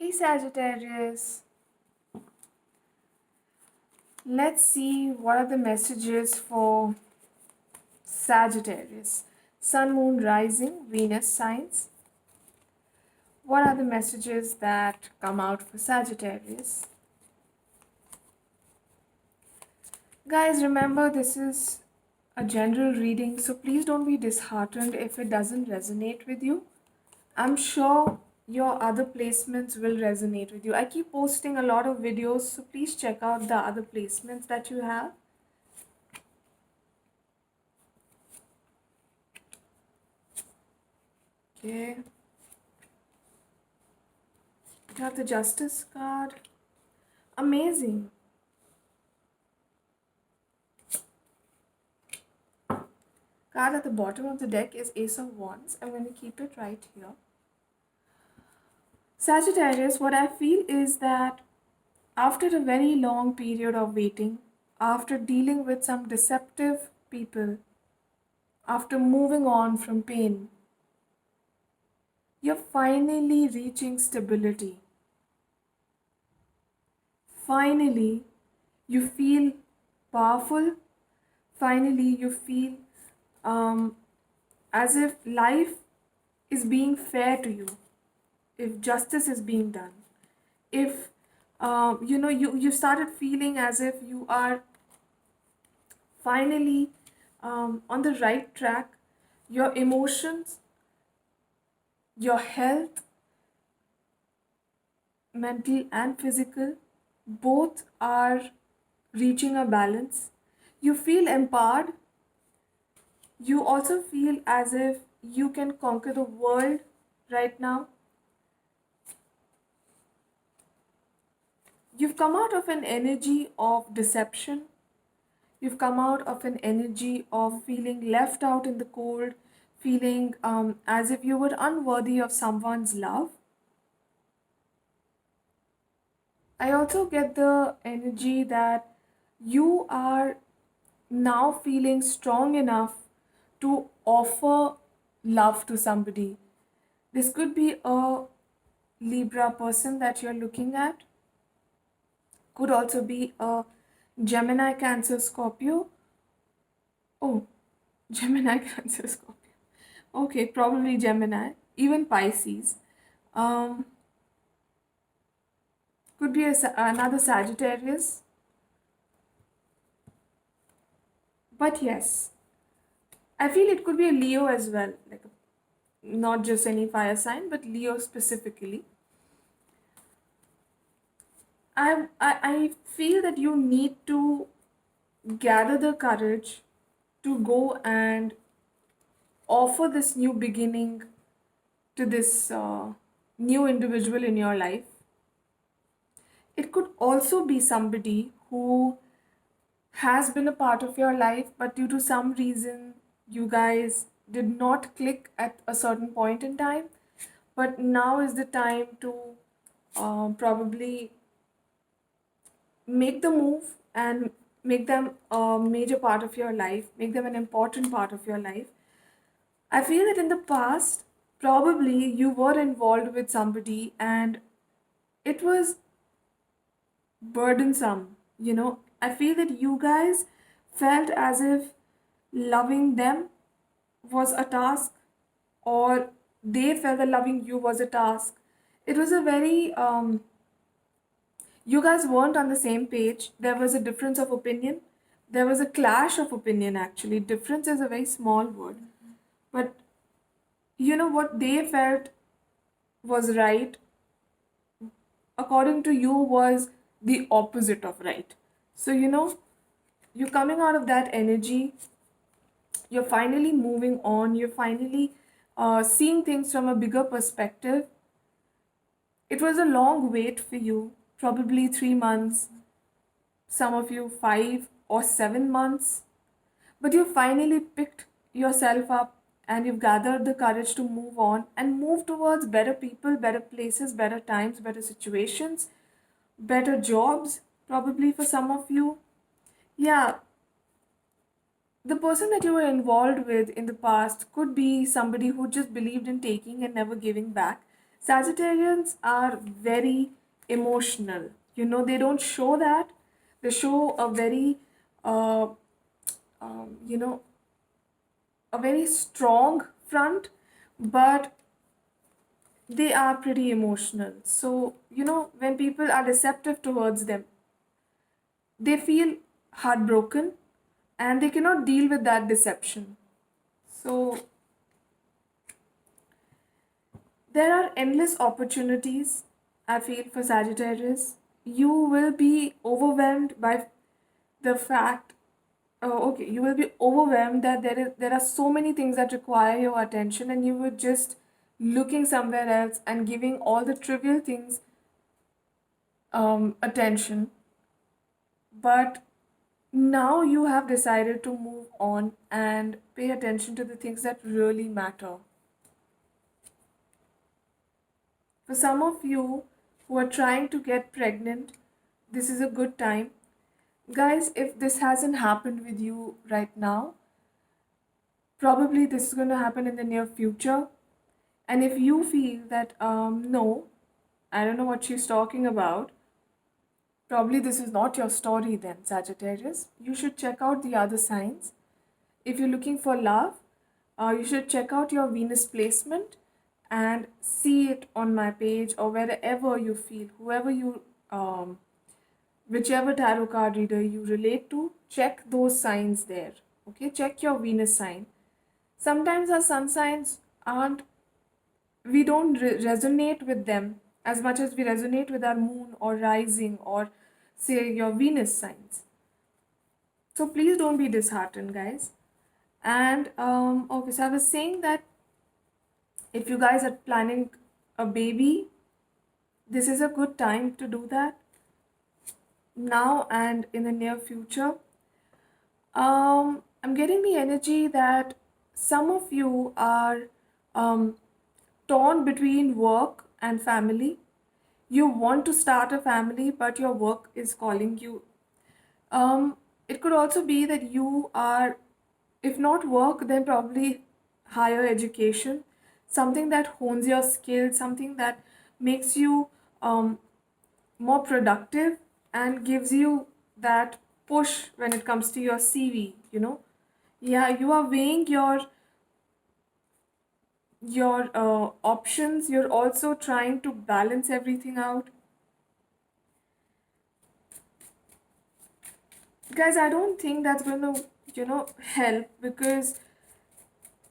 Hey Sagittarius, let's see what are the messages for Sagittarius. Sun, Moon, Rising, Venus signs. What are the messages that come out for Sagittarius? Guys, remember this is a general reading, so please don't be disheartened if it doesn't resonate with you. I'm sure your other placements will resonate with you. I keep posting a lot of videos, so please check out the other placements that you have. Okay. You have the Justice card. Amazing. Card at the bottom of the deck is Ace of Wands. I'm going to keep it right here. Sagittarius, what I feel is that after a very long period of waiting, after dealing with some deceptive people, after moving on from pain, you're finally reaching stability. Finally, you feel powerful. Finally, you feel um, as if life is being fair to you, if justice is being done, if you started feeling as if you are finally on the right track. Your emotions, your health, mental and physical, both are reaching a balance. You feel empowered. You also feel as if you can conquer the world right now. You've come out of an energy of deception. You've come out of an energy of feeling left out in the cold, feeling as if you were unworthy of someone's love. I also get the energy that you are now feeling strong enough to offer love to somebody. This could be a Libra person that you're looking at, could also be a Gemini, Cancer, Scorpio. Oh, Gemini, Cancer, Scorpio. Okay, probably Gemini, even Pisces. Um, could be another Sagittarius. But yes, I feel it could be a Leo as well, not just any fire sign, but Leo specifically. I feel that you need to gather the courage to go and offer this new beginning to this new individual in your life. It could also be somebody who has been a part of your life, but due to some reason, you guys did not click at a certain point in time. But now is the time to probably make the move and make them a major part of your life, make them an important part of your life. I feel that in the past, probably you were involved with somebody and it was burdensome. I feel that you guys felt as if loving them was a task, or they felt that loving you was a task. It was a very, you guys weren't on the same page. There was a difference of opinion. There was a clash of opinion, actually. Difference is a very small word. But what they felt was right, according to you, was the opposite of right. So, you're coming out of that energy. You're finally moving on. You're finally seeing things from a bigger perspective. It was a long wait for you, probably 3 months, some of you 5 or 7 months, but you finally picked yourself up and you've gathered the courage to move on and move towards better people, better places, better times, better situations, better jobs, probably for some of you. Yeah, the person that you were involved with in the past could be somebody who just believed in taking and never giving back. Sagittarians are very emotional. They don't show that. They show a very, uh, um, you know, a very strong front, but they are pretty emotional. So, when people are receptive towards them, they feel heartbroken and they cannot deal with that deception. So, there are endless opportunities, I feel, for Sagittarius. You will be overwhelmed by the fact, okay, you will be overwhelmed that there are so many things that require your attention, and you were just looking somewhere else and giving all the trivial things attention. But now you have decided to move on and pay attention to the things that really matter. For some of you who are trying to get pregnant, this is a good time. Guys, if this hasn't happened with you right now, probably this is going to happen in the near future. And if you feel that, no, I don't know what she's talking about, probably this is not your story then, Sagittarius. You should check out the other signs. If you're looking for love, you should check out your Venus placement and see it on my page or wherever you feel, whichever tarot card reader you relate to, check those signs there. Okay, check your Venus sign. Sometimes our sun signs aren't, we don't resonate with them as much as we resonate with our moon or rising or say your Venus signs. So please don't be disheartened, guys. And okay, so I was saying that if you guys are planning a baby, this is a good time to do that now and in the near future. I'm getting the energy that some of you are um, torn between work and family. You want to start a family, but your work is calling you. It could also be that you are, if not work, then probably higher education, something that hones your skills, something that makes you um, more productive and gives you that push when it comes to your CV. Yeah, you are weighing your options. You're also trying to balance everything out. Guys, I don't think that's going to, help, because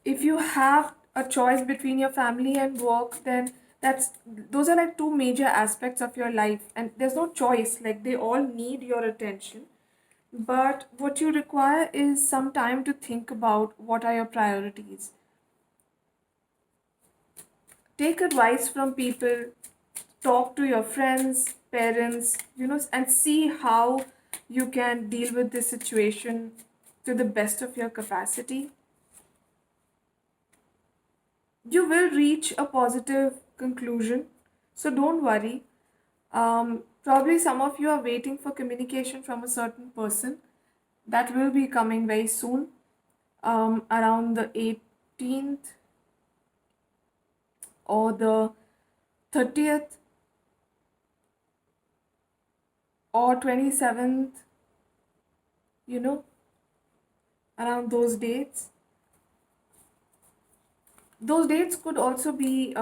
if you have a choice between your family and work, then that's those are like two major aspects of your life, and there's no choice. Like, they all need your attention. But what you require is some time to think about what are your priorities. Take advice from people, talk to your friends, parents, and see how you can deal with this situation to the best of your capacity. You will reach a positive conclusion, so don't worry. Probably some of you are waiting for communication from a certain person that will be coming very soon, around the 18th or the 30th or 27th, you know, around those dates. Those dates could also be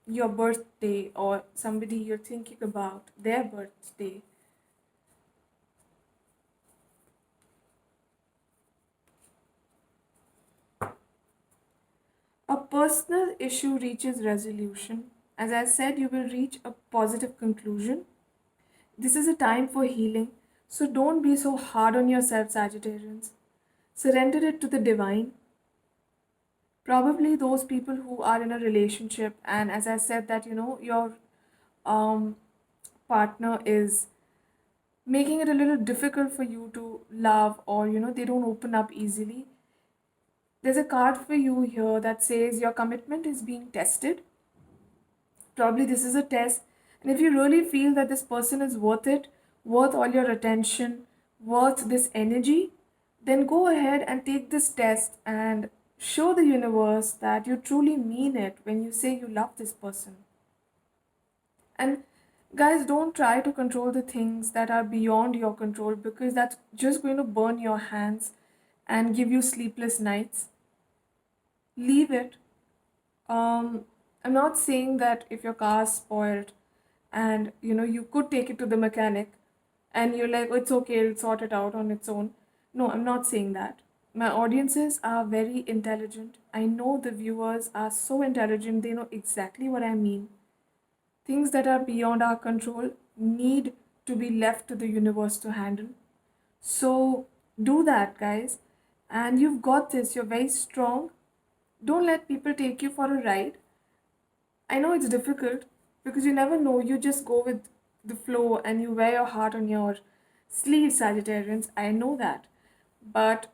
your birthday or somebody you're thinking about their birthday. A personal issue reaches resolution. As I said, you will reach a positive conclusion. This is a time for healing, so don't be so hard on yourself, Sagittarians. Surrender it to the divine. Probably those people who are in a relationship, and as I said, that your um, partner is making it a little difficult for you to love, or they don't open up easily. There's a card for you here that says your commitment is being tested. Probably this is a test. And if you really feel that this person is worth it, worth all your attention, worth this energy, then go ahead and take this test and show the universe that you truly mean it when you say you love this person. And guys, don't try to control the things that are beyond your control, because that's just going to burn your hands and give you sleepless nights. Leave it. Um, I'm not saying that if your car's spoiled and you could take it to the mechanic and you're like, oh, it's okay, it'll sort it out on its own. No, I'm not saying that. My audiences are very intelligent. I know the viewers are so intelligent, they know exactly what I mean. Things that are beyond our control need to be left to the universe to handle. So do that, guys. And you've got this, you're very strong. Don't let people take you for a ride. I know it's difficult because you never know. You just go with the flow and you wear your heart on your sleeve, Sagittarians. I know that. But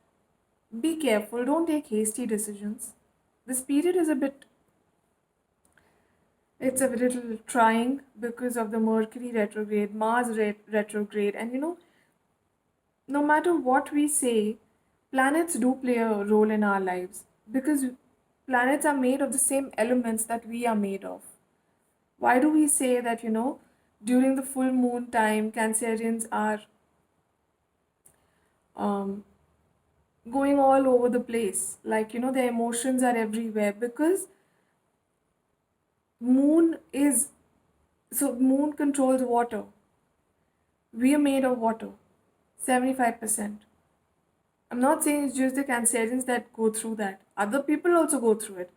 be careful, don't take hasty decisions. This period is it's a little trying because of the Mercury retrograde, Mars retrograde, and no matter what we say, planets do play a role in our lives because planets are made of the same elements that we are made of. Why do we say that, during the full moon time, Cancerians are um, going all over the place? Like, their emotions are everywhere because moon is, so moon controls water. We are made of water, 75%. I'm not saying it's just the Cancerians that go through that. Other people also go through it.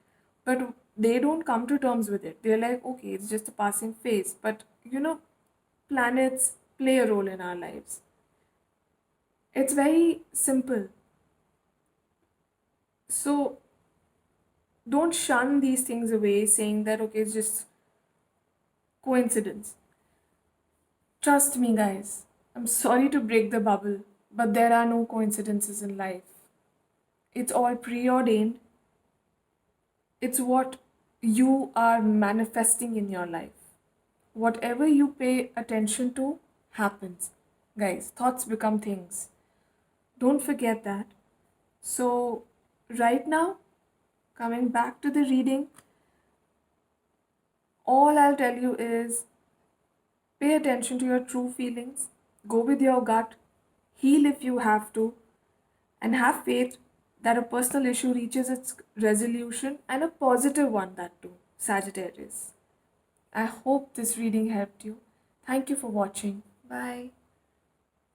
But they don't come to terms with it. They're like, okay, it's just a passing phase. But planets play a role in our lives. It's very simple. So don't shun these things away saying that, okay, it's just coincidence. Trust me, guys. I'm sorry to break the bubble, but there are no coincidences in life. It's all preordained. It's what you are manifesting in your life. Whatever you pay attention to happens. Guys, thoughts become things. Don't forget that. So, right now, coming back to the reading, all I'll tell you is pay attention to your true feelings, go with your gut, heal if you have to, and have faith that a personal issue reaches its resolution, and a positive one, that too, Sagittarius. I hope this reading helped you. Thank you for watching. Bye.